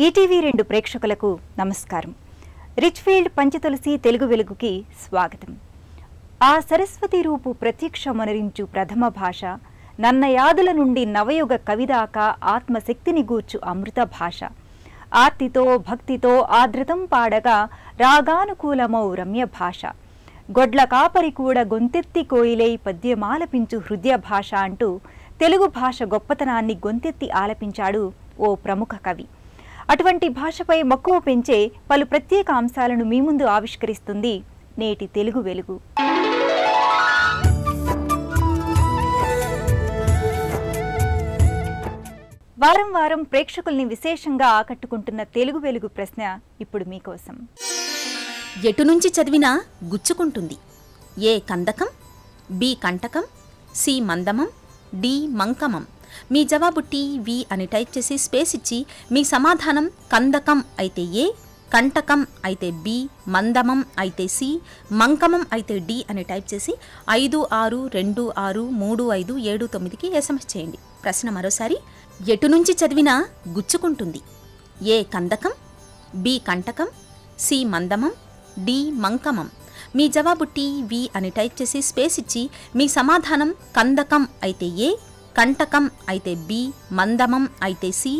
ETV 2 ప్రేక్షకులకు నమస్కారం. రిచ్ఫీల్డ్ పంచతులసి తెలుగు వెలుగుకి స్వాగతం. ఆ సరస్వతి రూపు ప్రత్యక్షమనరించు ప్రథమ భాష, నన్నయాదుల నుండి నవయుగ కవిదాకా ఆత్మశక్తిని గూర్చు అమృత భాష. ఆర్తితో భక్తితో ఆద్రతం పాడగా రాగానుకూలమౌ రమ్య భాష. గొడ్ల కాపరి కూడా గొంతెత్తి కోయిలై పద్యమాలపించు హృదయ భాష అంటూ తెలుగు భాష గొప్పతనాన్ని గొంతెత్తి ఆలపించాడు ఓ ప్రముఖ కవి. అటువంటి భాషపై మక్కువ పెంచే పలు ప్రత్యేక అంశాలను మీ ముందు ఆవిష్కరిస్తుంది నేటి తెలుగు వెలుగు. వారం వారం ప్రేక్షకుల్ని విశేషంగా ఆకట్టుకుంటున్న తెలుగు వెలుగు ప్రశ్న ఇప్పుడు మీకోసం. ఎటు నుంచి చదివినా గుచ్చుకుంటుంది. ఏ కందకం, బి కంటకం, సి మందమం, డి మంకమం. మీ జవాబు టీవీ అని టైప్ చేసి స్పేస్ ఇచ్చి మీ సమాధానం కందకం అయితే ఏ, కంటకం అయితే బి, మందమం అయితే సి, మంకమం అయితే డి అని టైప్ చేసి 56263579కి SMS చేయండి. ప్రశ్న మరోసారి, ఎటు నుంచి చదివినా గుచ్చుకుంటుంది. ఏ కందకం, బి కంటకం, సి మందమం, డి మంకమం. మీ జవాబు టీవీ అని టైప్ చేసి స్పేస్ ఇచ్చి మీ సమాధానం కందకం అయితే ఏ, కంటకం అయితే బి, మందమం అయితే సి,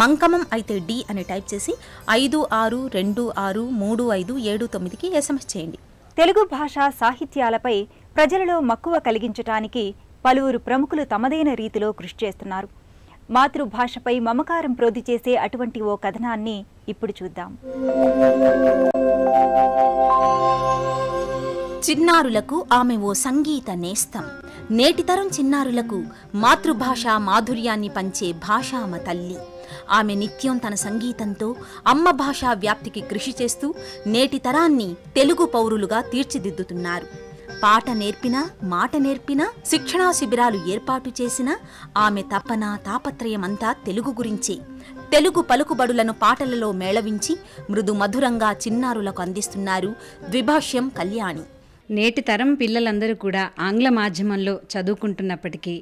మంకమం అయితే డి అని టైప్ చేసి 56263579కి SMS చేయండి. తెలుగు భాషా సాహిత్యాలపై ప్రజలలో మక్కువ కలిగించటానికి పలువురు ప్రముఖులు తమదైన రీతిలో కృషి చేస్తున్నారు. మాతృభాషపై మమకారం ప్రోది చేసే అటువంటి ఓ కథనాన్ని ఇప్పుడు చూద్దాం. చిన్నారులకు ఆమె ఓ సంగీత నేస్తం. నేటితరం చిన్నారులకు మాతృభాష మాధుర్యాన్ని పంచే భాషామ తల్లి. ఆమె నిత్యం తన సంగీతంతో అమ్మ భాషా వ్యాప్తికి కృషి చేస్తూ నేటి తరాన్ని తెలుగు పౌరులుగా తీర్చిదిద్దుతున్నారు. పాట నేర్పినా, మాట నేర్పినా, శిక్షణా శిబిరాలు ఏర్పాటు చేసిన ఆమె తపన తాపత్రయమంతా తెలుగు గురించే. తెలుగు పలుకుబడులను పాటలలో మేళవించి మృదు మధురంగా చిన్నారులకు అందిస్తున్నారు ద్విభాష్యం కళ్యాణి. నేటి తరం పిల్లలందరూ కూడా ఆంగ్ల మాధ్యమంలో చదువుకుంటున్నప్పటికీ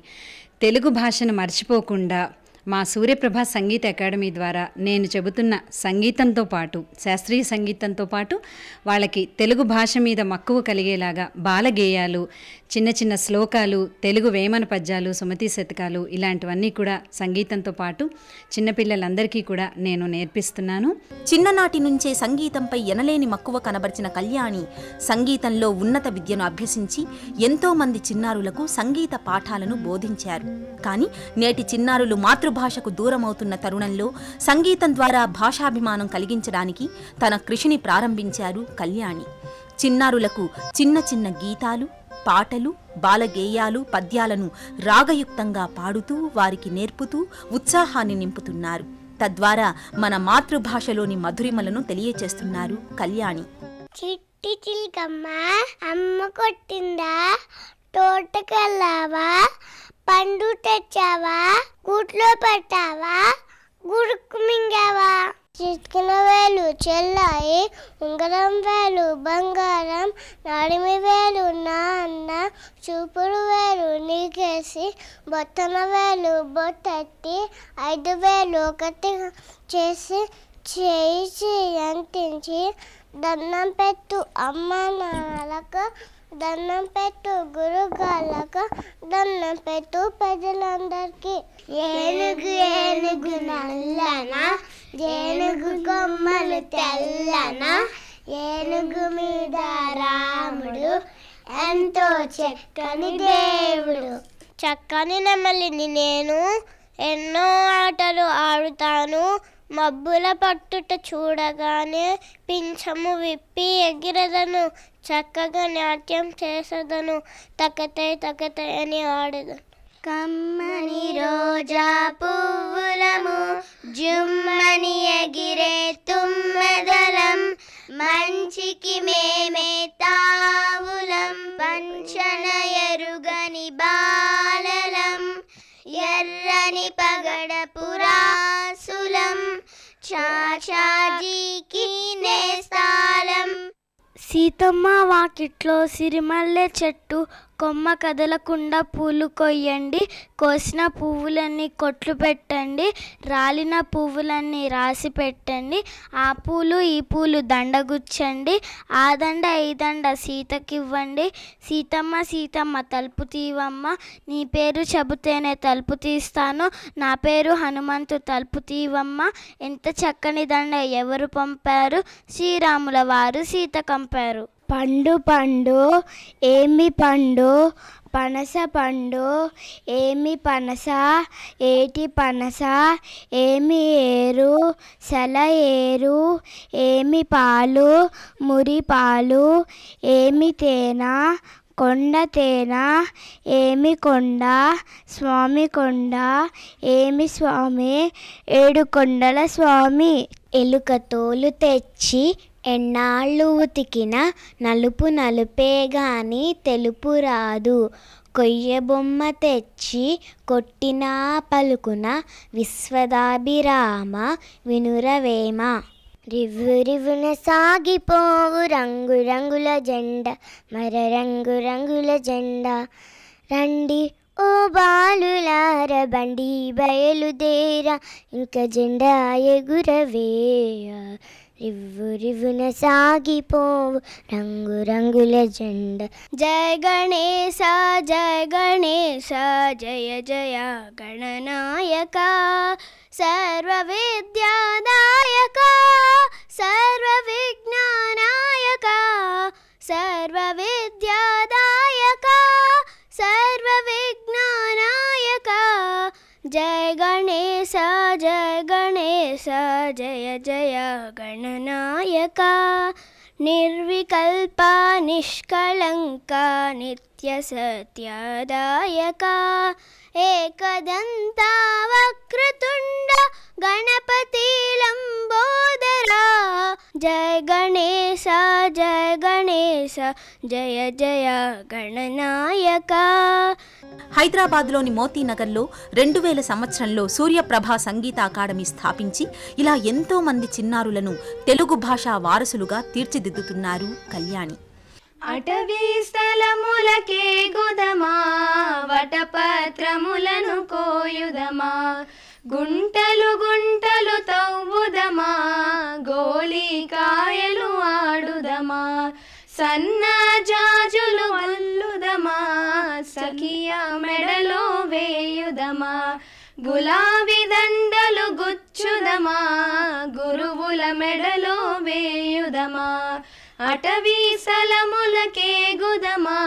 తెలుగు భాషను మర్చిపోకుండా మా సూర్యప్రభ సంగీత అకాడమీ ద్వారా నేను చెబుతున్న సంగీతంతో పాటు, శాస్త్రీయ సంగీతంతో పాటు వాళ్ళకి తెలుగు భాష మీద మక్కువ కలిగేలాగా బాలగేయాలు, చిన్న చిన్న శ్లోకాలు, తెలుగు వేమన పద్యాలు, సుమతి శతకాలు ఇలాంటివన్నీ కూడా సంగీతంతో పాటు చిన్నపిల్లలందరికీ కూడా నేను నేర్పిస్తున్నాను. చిన్ననాటి నుంచే సంగీతంపై ఎనలేని మక్కువ కనబరిచిన కళ్యాణి సంగీతంలో ఉన్నత విద్యను అభ్యసించి ఎంతో మంది చిన్నారులకు సంగీత పాఠాలను బోధించారు. కానీ నేటి చిన్నారులు మాతృభాషకు దూరమవుతున్న తరుణంలో సంగీతం ద్వారా భాషాభిమానం కలిగించడానికి తన కృషిని ప్రారంభించారు కళ్యాణి. చిన్నారులకు చిన్న చిన్న గీతాలు, పాటలు, బాలగేయాలు, పద్యాలను రాగయుక్తంగా పాడుతూ వారికి నేర్పుతూ ఉత్సాహాన్ని నింపుతున్నారు. తద్వారా మన మాతృభాషలోని మధురిమలను తెలియచేస్తున్నారు కళ్యాణి. చిట్టి చిల్కమ్మ అమ్మ కొట్టిందా, తోటకెళ్ళావా, పండు తెచ్చావా, గూట్లో పెట్టావా, గుడుకు మింగావా. చిట్కిన వేలు చెల్లాయి, ఉంగరం వేలు బంగారం, నడిమి వేలు నా అన్న, చూపుడు వేలు నీకేసి, బొత్తన వేలు బొత్తెట్టి, 5 వేలు ఒకటి చేసి చేయి అంటించి, దండం పెట్టు అమ్మ నాన్నలకు, దండం పెట్టు గురుగాళ్ళకు, దండం పెట్టు ప్రజలందరికీ. ఏనుగు ఏనుగు నల్లనా, ఏనుగు కొమ్మలు తెల్లనా, ఏనుగు మీద రాముడు ఎంతో చక్కని దేవుడు. చక్కని నెమలిని నేను, ఎన్నో ఆటలు ఆడుతాను, మబ్బుల పట్టుట చూడగానే పింఛము విప్పి ఎగిరదను, చక్కగా నాట్యం చేసదను, తకతై తకతై అని ఆడదను. కమ్మని రోజా పువ్వులము, జుమ్మని ఎగిరే తుమ్మెదలం, మంచికి మేమే తావులం, వంచన ఎరుగని బాలలం, ఎర్రని పగడ పురాసులం, చాచాజీకి నేస్తాలం. సీతమ్మ వాకిట్లో సిరిమల్లె చెట్టు, కొమ్మ కదలకుండా పూలు కొయ్యండి, కోసిన పువ్వులన్నీ కొట్లు పెట్టండి, రాలిన పువ్వులన్నీ రాసి పెట్టండి, ఆ పూలు ఈ పూలు దండగుచ్చండి, ఆ దండ ఈ దండ సీతకివ్వండి, సీతమ్మ సీతమ్మ తలుపు తీవమ్మ, నీ పేరు చెబితేనే తలుపు తీస్తాను, నా పేరు హనుమంతు తలుపు తీవమ్మ, ఎంత చక్కని దండ ఎవరు పంపారు, శ్రీరాముల వారు సీత కంపారు. పండు పండు ఏమి పండు, పనస పండు ఏమి పనస, ఏటి పనస ఏమి ఏరు, సల ఏరు ఏమి పాలు, మురి పాలు ఏమి తేన, కొండ తేన ఏమి కొండ, స్వామి కొండ ఏమి స్వామి, ఏడు కొండల స్వామి. ఎలుక తోలు తెచ్చి ఎన్నాళ్ళు ఉతికిన, నలుపు నలుపే గాని తెలుపు రాదు, కొయ్య బొమ్మ తెచ్చి కొట్టినా పలుకున, విశ్వదాభిరామ వినురవేమ. రివ్వు రివ్వున సాగిపోవు రంగు రంగుల జెండా, మర రంగు రంగుల జెండా, రండి ఓ బాలులార బండి బయలుదేరా, ఇంకా జెండా ఎగురవేయ. రివ్వు రివ్వున సాగిపోవు రంగు రంగుల జెండా. జయ గణేశ జయ గణేశ, జయ జయ గణనాయక, సర్వ విద్యాదాయక, సర్వ విజ్ఞానాయక, సర్వ విద్యాదాయక, సర్వ విజ్ఞానాయక. జయ గణేశ జయ గణేశ, జయ జయ గణనాయక, నిర్వికల్ప నిష్కళంక నిత్య సత్యదాయక, ఏకదంత వక్రతుండ గణపతి లంబోదరా. జయ గణేశ జయ గణేశ, జయ జయ గణనాయక. హైదరాబాద్లోని మోతీనగర్లో 2000 సంవత్సరంలో సూర్యప్రభ సంగీత అకాడమీ స్థాపించి ఇలా ఎంతో మంది చిన్నారులను తెలుగు భాషా వారసులుగా తీర్చిదిద్దుతున్నారు కళ్యాణి. అటవీ స్థలములకే గుదమా, వటపత్రములను కోయుదమా, గుంటలు గుంటలు తవ్వుదమా, గోళీకాయలు ఆడుదమా, సన్న జాజులు అల్లుదమా, సఖియా మెడలో వేయుదమా, గులాబీ దండలు గుచ్చుదమా, గురువుల మెడలో వేయుదమా, అటవీ స్థలములకే గుదమా,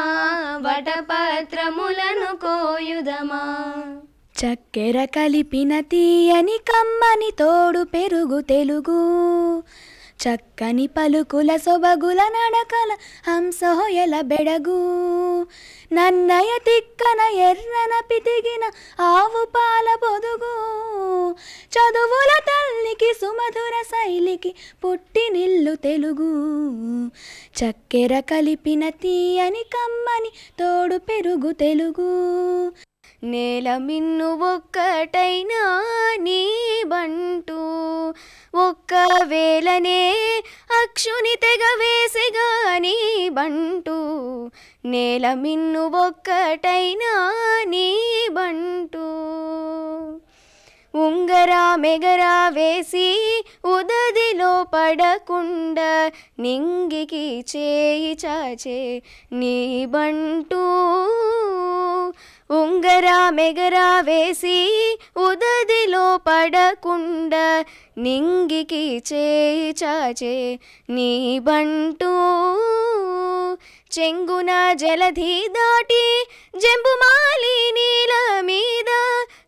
వటపత్రములను కోయుదమా. చక్కెర కలిపిన తీయని కమ్మని తోడు పెరుగు తెలుగు, చక్కని పలుకుల సొబగుల నడకల హంసహొయల బెడగు, నన్నయ తిక్కన ఎర్రన పితిగిన ఆవు పాల పొదుగు, చదువుల తల్లికి సుమధుర శైలికి పుట్టి నిల్లు తెలుగు, చక్కెర కలిపిన తీయని కమ్మని తోడు పెరుగు తెలుగు. నేల మిన్ను ఒక్కటైనా నీ బంటూ, ఒక్కవేళనే అక్షుని తెగ వేసిగా నీ బంటూ, నేల మిన్ను ఒక్కటైనా నీ బంటూ. ఉంగరా మెగరా వేసి ఉదదిలో పడకుండా, నింగికి చేయి చాచే నీ బంటూ, ఉంగరా మెగరా వేసి ఉదదిలో పడకుండా, నింగికి చేయి చాచే నీ బంటూ. చెంగున జలధి దాటి జంబుమాలి నీల మీద,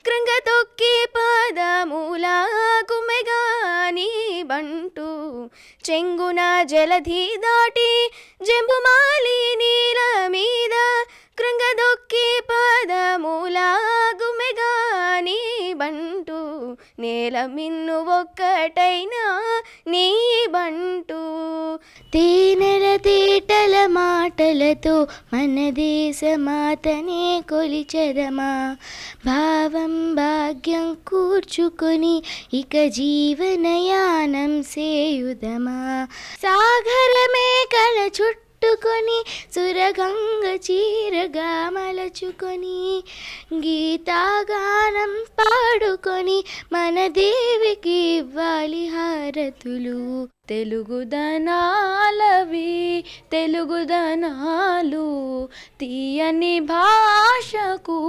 కృంగ తొక్కి పాదమూల కుమెగాని బంటూ. చెంగున జలధి దాటి జంబుమాలి నీల మీద, కృంగ దొక్కి పాదమూల గుమెగాని బంటూ, నేల మిన్ను ఒక్కటైనా నీ బంటూ. తేనెల తేటల మాటలతో మన దేశమాతనే కొలిచెదమా, భావం భాగ్యం కూర్చుకొని ఇక జీవనయానం సేయుదమా, సాగరమే కల చుట్టుకొని సురగంగ చీరగా తలచుకొని గీతాగానం పాడుకొని మన దేవికి ఇవ్వాలి హారతులు. తెలుగుదనాలవి తెలుగుదనాలు, తీయని భాషకు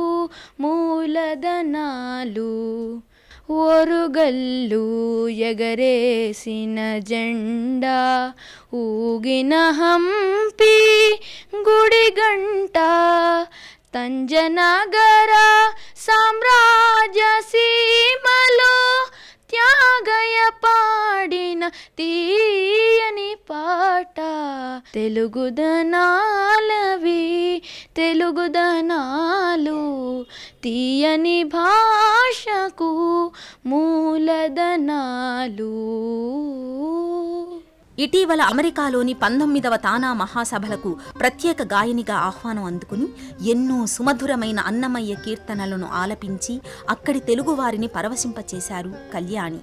మూలదనాలు. ఓరుగల్లు ఎగరేసిన జెండా, ఊగిన హంపి గుడి గంట, తంజనగర సామ్రాజ్య సీమలో త్యాగయ పాడిన తీయని పాట. తెలుగుదనాలవి తెలుగుదనాలు, తీయని భాషకు మూలదనాలు. ఇటీవల అమెరికాలోని 19వ తానా మహాసభలకు ప్రత్యేక గాయనిగా ఆహ్వానం అందుకుని ఎన్నో సుమధురమైన అన్నమయ్య కీర్తనలను ఆలపించి అక్కడి తెలుగువారిని పరవశింపచేశారు కళ్యాణి.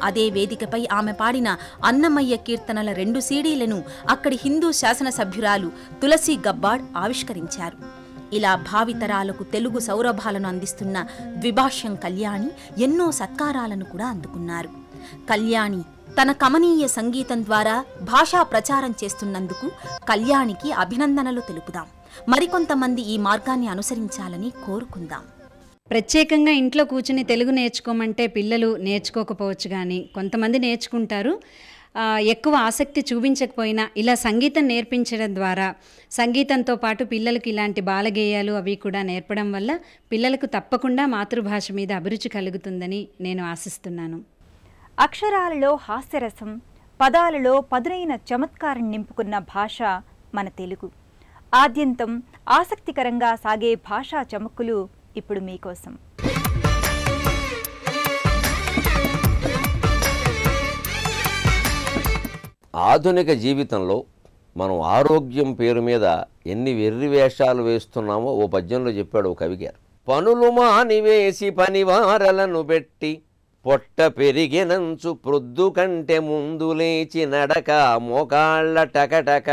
అదే వేదికపై ఆమె పాడిన అన్నమయ్య కీర్తనల 2 సీడీలను అక్కడి హిందూ శాసనసభ్యురాలు తులసి గబ్బాడ్ ఆవిష్కరించారు. ఇలా భావితరాలకు తెలుగు సౌరభాలను అందిస్తున్న ద్విభాష్యం కళ్యాణి ఎన్నో సత్కారాలను కూడా అందుకున్నారు. కళ్యాణి తన కమనీయ సంగీతం ద్వారా భాషా ప్రచారం చేస్తున్నందుకు కళ్యాణికి అభినందనలు తెలుపుదాం. మరికొంతమంది ఈ మార్గాన్ని అనుసరించాలని కోరుకుందాం. ప్రత్యేకంగా ఇంట్లో కూర్చుని తెలుగు నేర్చుకోమంటే పిల్లలు నేర్చుకోకపోవచ్చు, కానీ కొంతమంది నేర్చుకుంటారు. ఎక్కువ ఆసక్తి చూపించకపోయినా ఇలా సంగీతం నేర్పించడం ద్వారా సంగీతంతో పాటు పిల్లలకు ఇలాంటి బాలగేయాలు అవి కూడా నేర్పడం వల్ల పిల్లలకు తప్పకుండా మాతృభాష మీద అభిరుచి కలుగుతుందని నేను ఆశిస్తున్నాను. అక్షరాలలో హాస్యరసం, పదాలలో పదునైన చమత్కారం నింపుకున్న భాష మన తెలుగు. ఆద్యంతం ఆసక్తికరంగా సాగే భాషా చమక్కులు ఇప్పుడు మీకోసం. ఆధునిక జీవితంలో మనం ఆరోగ్యం పేరు మీద ఎన్ని వెర్రి వేషాలు వేస్తున్నామో ఓ పద్యంలో చెప్పాడు ఓ కవిగారు. పనులు మానివేసి పనివారలను పెట్టి పొట్ట పెరిగినంచు ప్రొద్దు కంటే ముందు లేచి నడక మోకాళ్ళ టకటక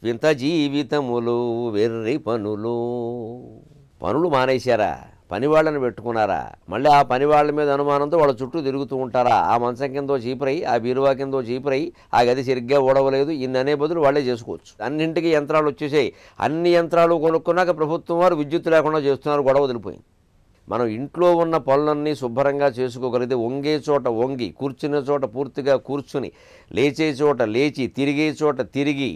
వింత జీవితములు వెర్రి పనులు. పనులు మానేశారా? పనివాళ్ళని పెట్టుకున్నారా? మళ్ళీ ఆ పనివాళ్ళ మీద అనుమానంతో వాళ్ళ చుట్టూ తిరుగుతూ ఉంటారా? ఆ మంచం కిందో చీపురై, ఆ బీరువా కిందో చీపురై, ఆ గది సరిగ్గా ఓడవలేదు, ఇన్ని అనే బదులు వాళ్ళే చేసుకోవచ్చు. అన్నింటికి యంత్రాలు వచ్చేసాయి. అన్ని యంత్రాలు కొనుక్కున్నాక ప్రభుత్వం వారు విద్యుత్ లేకుండా చేస్తున్నారు, గొడవ వదిలిపోయింది. మనం ఇంట్లో ఉన్న పనులన్నీ శుభ్రంగా చేసుకోగలిగితే వంగే చోట వంగి, కూర్చునే చోట పూర్తిగా కూర్చుని, లేచే చోట లేచి, తిరిగే చోట తిరిగి,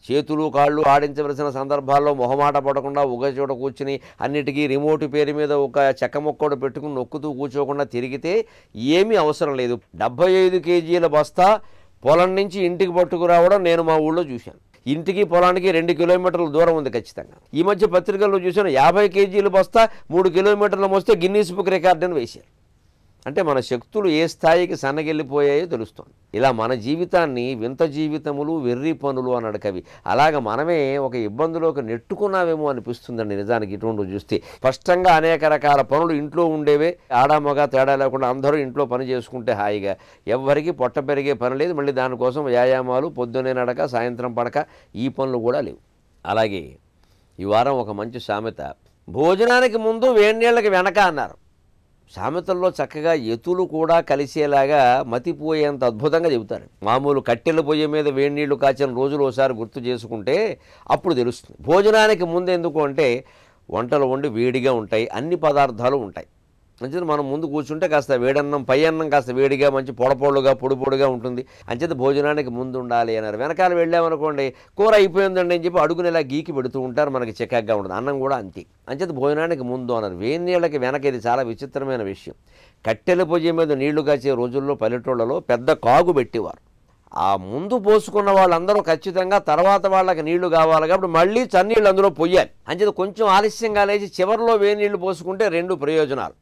చేతులు కాళ్ళు ఆడించవలసిన సందర్భాల్లో మొహమాట పడకుండా ఒక చోట కూర్చుని అన్నిటికీ రిమోట్ పేరు మీద ఒక చెక్క మొక్కడు పెట్టుకుని నొక్కుతూ కూర్చోకుండా తిరిగితే ఏమీ అవసరం లేదు. 75 కేజీల బస్తా పొలం నుంచి ఇంటికి పట్టుకురావడం నేను మా ఊళ్ళో చూశాను. ఇంటికి పొలానికి 2 కిలోమీటర్ల దూరం ఉంది ఖచ్చితంగా. ఈ మధ్య పత్రికల్లో చూశాను 50 కేజీల బస్తా 3 కిలోమీటర్లు మోస్తే గిన్నీస్ బుక్ రికార్డుని వేశారు. అంటే మన శక్తులు ఏ స్థాయికి సన్నగిల్లిపోయాయో తెలుస్తోంది. ఇలా మన జీవితాన్ని వింత జీవితములు వెర్రి పనులు అన్నాడు కవి. అలాగ మనమే ఒక ఇబ్బందులోకి నెట్టుకున్నావేమో అనిపిస్తుందండి నిజానికి. ఇటువంటి చూస్తే స్పష్టంగా అనేక రకాల పనులు ఇంట్లో ఉండేవే, ఆడామగ తేడా లేకుండా అందరూ ఇంట్లో పని చేసుకుంటే హాయిగా, ఎవ్వరికి పొట్ట పెరిగే పని లేదు. మళ్ళీ దానికోసం వ్యాయామాలు, పొద్దునే నడక, సాయంత్రం పడక, ఈ పనులు కూడా లేవు. అలాగే ఈ వారం ఒక మంచి సామెత, భోజనానికి ముందు వేడినీళ్ళకి వెనక అన్నారు. సామెతల్లో చక్కగా ఎతులు కూడా కలిసేలాగా మతిపోయేంత అద్భుతంగా చెబుతారు. మామూలు కట్టెల పొయ్యి మీద వేడి నీళ్లు కాచిన రోజులు ఒకసారి గుర్తు చేసుకుంటే అప్పుడు తెలుస్తుంది. భోజనానికి ముందు ఎందుకు అంటే వంటలు వండి వేడిగా ఉంటాయి, అన్ని పదార్థాలు ఉంటాయి. అంచేత మనం ముందు కూర్చుంటే కాస్త వేడన్నం, పై అన్నం కాస్త వేడిగా మంచి పొడపొడుగా పొడి పొడిగా ఉంటుంది. అంచేత భోజనానికి ముందు ఉండాలి అన్నారు. వెనకాల వెళ్ళామనుకోండి, కూర అయిపోయిందండి అని చెప్పి అడుగునేలా గీకి పెడుతూ ఉంటారు, మనకి చిక్కగా ఉంటుంది. అన్నం కూడా అంతే. అంచేత భోజనానికి ముందు అన్నారు. వేడి నీళ్ళకి వెనక ఇది చాలా విచిత్రమైన విషయం. కట్టెల పొయ్యి మీద నీళ్లు కాచే రోజుల్లో పల్లెటూళ్ళలో పెద్ద కాగు పెట్టేవారు. ఆ ముందు పోసుకున్న వాళ్ళందరూ ఖచ్చితంగా తర్వాత వాళ్ళకి నీళ్లు కావాలి కాబట్టి మళ్ళీ చన్నీళ్ళు అందులో పొయ్యాలి. అంచేత కొంచెం ఆలస్యంగా లేచి చివరిలో వేడి నీళ్లు పోసుకుంటే 2 ప్రయోజనాలు.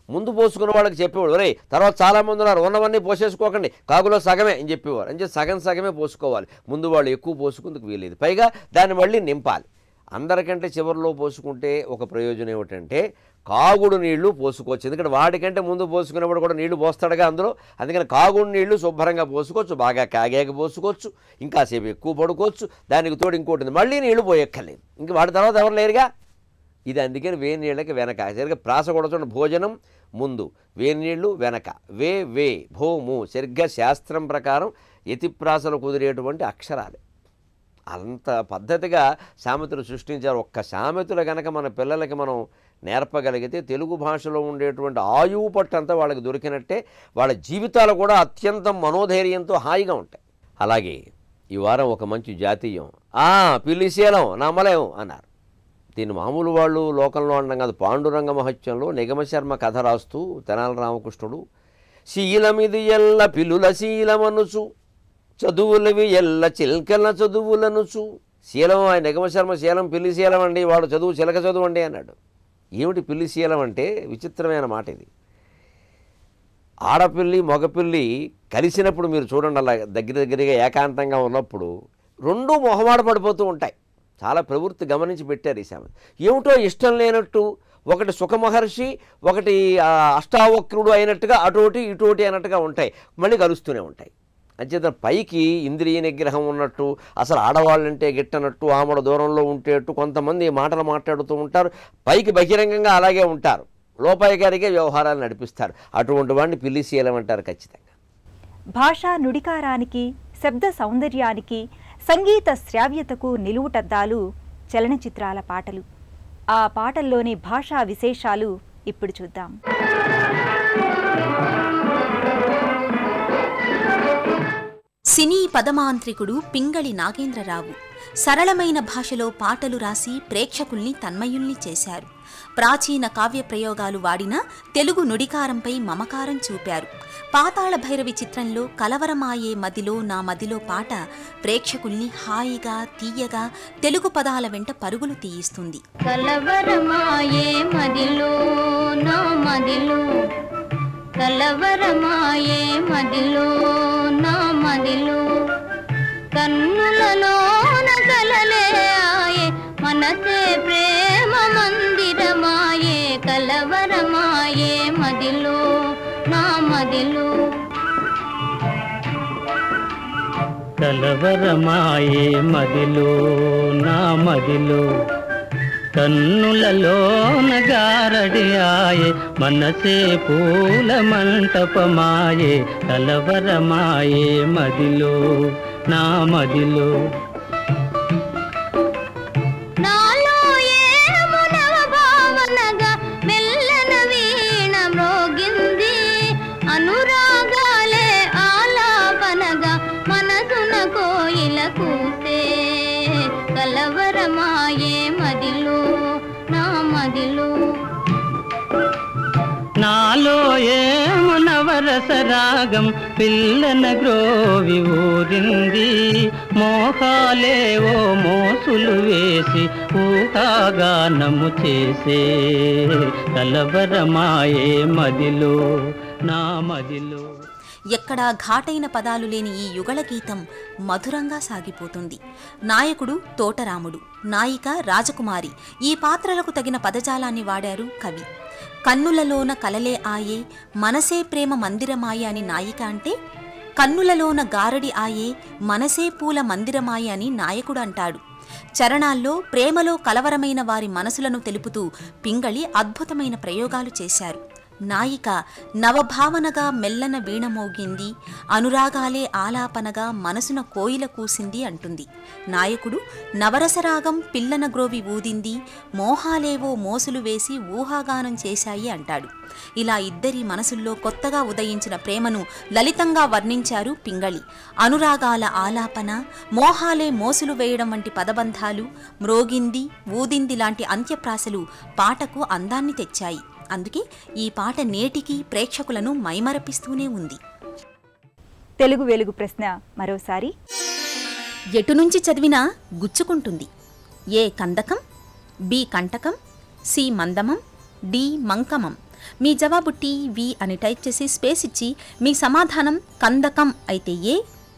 ముందు పోసుకున్న వాళ్ళకి చెప్పేవాడు, ఒరే తర్వాత చాలామంది ఉన్నారు, ఉన్నవన్నీ పోసేసుకోకండి, కాగులో సగమే అని చెప్పేవారు. అంటే సగమే పోసుకోవాలి, ముందు వాళ్ళు ఎక్కువ పోసుకుందుకు వీలేదు. పైగా దాన్ని మళ్ళీ నింపాలి. అందరికంటే చివరిలో పోసుకుంటే ఒక ప్రయోజనం ఏమిటంటే కాగుడు నీళ్లు పోసుకోవచ్చు. ఎందుకంటే వాడికంటే ముందు పోసుకునేవాడు కూడా నీళ్లు పోస్తాడుగా అందులో. అందుకని కాగుడు నీళ్లు శుభ్రంగా పోసుకోవచ్చు, బాగా కాగాక పోసుకోవచ్చు, ఇంకాసేపు ఎక్కువ పడుకోవచ్చు. దానికి తోడు ఇంకోటి మళ్ళీ నీళ్లు పోయక్కర్లేదు, ఇంక వాడి తర్వాత ఎవరు లేరుగా. ఇది అందుకని వేనీళ్ళకి వెనక. సరిగ్గా ప్రాస కూడా చూడండి, భోజనం ముందు, వేనీళ్ళు వెనక, వే భోము సరిగ్గా శాస్త్రం ప్రకారం యతిప్రాసలు కుదిరేటువంటి అక్షరాలు. అంత పద్ధతిగా సామెతలు సృష్టించారు. ఒక్క సామెతలు కనుక మన పిల్లలకి మనం నేర్పగలిగితే తెలుగు భాషలో ఉండేటువంటి ఆయువు పట్టంతా వాళ్ళకి దొరికినట్టే, వాళ్ళ జీవితాలు కూడా అత్యంత మనోధైర్యంతో హాయిగా ఉంటాయి. అలాగే ఈ వారం ఒక మంచి జాతీయం, పిల్లిశీలం నమ్మలేం అన్నారు. దీన్ని మామూలు వాళ్ళు లోకంలో అనడం కాదు. పాండురంగ మహత్యంలో నిగమశర్మ కథ రాస్తూ తెనాలి రామకృష్ణుడు, శీలమిది ఎల్ల పిల్లుల శీలమనుచు చదువులవి ఎల్ల చిల్కల చదువులనుచు. శీలం ఆయన నిగమశర్మ శీలం పిల్లి శీలం అండి, వాడు చదువు చిలక చదువు అండి అన్నాడు. ఏమిటి పిల్లి శీలం అంటే? విచిత్రమైన మాట ఇది. ఆడపిల్లి మగపిల్లి కలిసినప్పుడు మీరు చూడండి, అలా దగ్గరగా ఏకాంతంగా ఉన్నప్పుడు రెండూ మొహమాట పడిపోతూ ఉంటాయి. చాలా ప్రవృత్తి గమనించి పెట్టారు ఈ సామెత. ఏమిటో ఇష్టం లేనట్టు, ఒకటి సుఖమహర్షి ఒకటి అష్టావక్రుడు అయినట్టుగా అటోటి ఇటోటి అయినట్టుగా ఉంటాయి, మళ్ళీ కలుస్తూనే ఉంటాయి. అంచేత పైకి ఇంద్రియ నిగ్రహం ఉన్నట్టు, అసలు ఆడవాళ్ళంటే గిట్టనట్టు, ఆమెడ దూరంలో ఉంటేట్టు కొంతమంది మాటలు మాట్లాడుతూ ఉంటారు. పైకి బహిరంగంగా అలాగే ఉంటారు, లోపాయికారిగా వ్యవహారాలు నడిపిస్తారు. అటువంటి వాడిని పిల్లిశీలం అంటారు ఖచ్చితంగా. భాషా నుడికారానికి, శబ్ద సౌందర్యానికి, సంగీత శ్రావ్యతకు నిలువుటద్దాలు చలనచిత్రాల పాటలు. ఆ పాటల్లోని భాషా విశేషాలు ఇప్పుడు చూద్దాం. సినీ పదమాంత్రికుడు పింగళి నాగేంద్రరావు సరళమైన భాషలో పాటలు రాసి ప్రేక్షకుల్ని తన్మయుల్ని చేశారు. ప్రాచీన కావ్య ప్రయోగాలు వాడిన తెలుగు నుడికారంపై మమకారం చూపారు. పాతాళ భైరవి చిత్రంలో కలవరమాయే మదిలో నా మదిలో పాట ప్రేక్షకుల్ని హాయిగా తీయగా తెలుగు పదాల వెంట పరుగులు తీయిస్తుంది. కలవరమాయే మదిలో నా మదిలో, కలవరమాయే మదిలో నా మదిలో, కన్నులలోన కలలే ఆయే మనసే ప్రేమ మందిరమాయే, కలవరమాయే మదిలో నా మదిలో, కలవరమాయే మదిలో నా మదిలో, కన్నులలోన గారడి ఆయే మనసే పూల మంటపమాయే, కలవరమాయే మదిలో నా మదిలో. నాలో ఏమునవ భావనగా మెల్లన వీణ మ్రోగింది, అనురాగాలే ఆలాపనగా మనసున కోయిల కూసే, కలవరమాయే మదిలో నా మదిలో. నాలో ఏము నవరసరాగం పిల్లన గ్రోవి ఊరింది, మోహాలేవో మోసులు వేసి ఊహాగానము చేసే, కలవరమాయే మదిలో నా మదిలో. ఎక్కడా ఘాటైన పదాలు లేని ఈ యుగళ గీతం మధురంగా సాగిపోతుంది. నాయకుడు తోటరాముడు, నాయిక రాజకుమారి. ఈ పాత్రలకు తగిన పదజాలాన్ని వాడారు కవి. కన్నులలోన కలలే ఆయే మనసే ప్రేమ మందిరమాయే అని నాయిక అంటే, కన్నులలోన గారడి ఆయే మనసే పూల మందిరమాయే అని నాయకుడు అంటాడు. చరణాల్లో ప్రేమలో కలవరమైన వారి మనసులను తెలుపుతూ పింగళి అద్భుతమైన ప్రయోగాలు చేశారు. నాయిక నవభావనగా మెల్లన వీణ మోగింది, అనురాగాలే ఆలాపనగా మనసున కోయిల కూసింది అంటుంది. నాయకుడు నవరసరాగం పిల్లన గ్రోవి ఊదింది, మోహాలేవో మోసులు వేసి ఊహాగానం చేశాయి అంటాడు. ఇలా ఇద్దరి మనసుల్లో కొత్తగా ఉదయించిన ప్రేమను లలితంగా వర్ణించారు పింగళి. అనురాగాల ఆలాపన, మోహాలే మోసులు వేయడం వంటి పదబంధాలు, మ్రోగింది ఊదింది లాంటి అంత్యప్రాసలు పాటకు అందాన్ని తెచ్చాయి. అందుకే ఈ పాట నేటికి ప్రేక్షకులను మైమరపిస్తూనే ఉంది. తెలుగు వెలుగు ప్రశ్న మరోసారి. ఎటు నుంచి చదివినా గుచ్చుకుంటుంది. ఏ కందకం, బి కంటకం, సి మందమం, డి మంకమం. మీ జవాబు టీవీ అని టైప్ చేసి స్పేస్ ఇచ్చి మీ సమాధానం కందకం అయితే ఏ,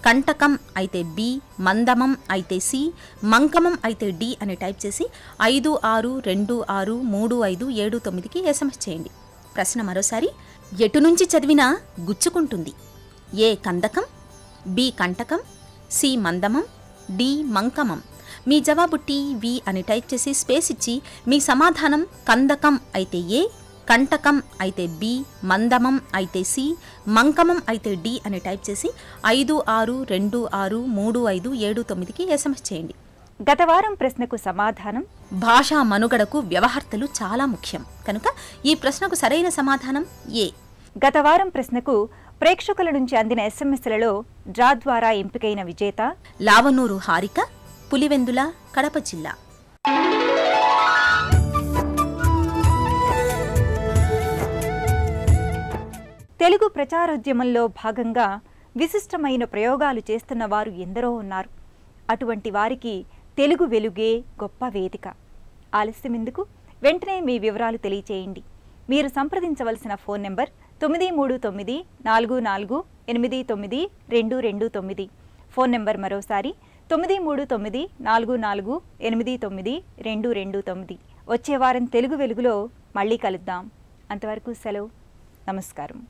కంటకం అయితే బి, మందమం అయితే సి, మంకమం అయితే డి అని టైప్ చేసి 56263579కి SMS చేయండి. ప్రశ్న మరోసారి. ఎటు నుంచి చదివినా గుచ్చుకుంటుంది. ఏ కందకం, బి కంటకం, సి మందమం, డి మంకమం. మీ జవాబు టీవీ అని టైప్ చేసి స్పేస్ ఇచ్చి మీ సమాధానం కందకం అయితే ఏ, కంటకం అయితే బి, మందమం అయితే సి, మంకమం అయితే డి అని టైప్ చేసి 56263579కి SMS చేయండి. గత వారం ప్రశ్నకు సమాధానం భాషా మనుగడకు వ్యవహర్తలు చాలా ముఖ్యం కనుక ఈ ప్రశ్నకు సరైన సమాధానం ఏ. గత వారం ప్రశ్నకు ప్రేక్షకుల నుంచి అందిన SMSలలో డ్రా ద్వారా ఎంపికైన విజేత లావనూరు హారిక, పులివెందుల, కడప జిల్లా. తెలుగు ప్రచారోద్యమంలో భాగంగా విశిష్టమైన ప్రయోగాలు చేస్తున్న వారు ఎందరో ఉన్నారు. అటువంటి వారికి తెలుగు వెలుగే గొప్ప వేదిక. ఆలస్యం ఎందుకు, వెంటనే మీ వివరాలు తెలియచేయండి. మీరు సంప్రదించవలసిన ఫోన్ నెంబర్ 9394489229. ఫోన్ నెంబర్ మరోసారి 9394489229. వచ్చే వారం తెలుగు వెలుగులో మళ్ళీ కలుద్దాం. అంతవరకు సెలవు. నమస్కారం.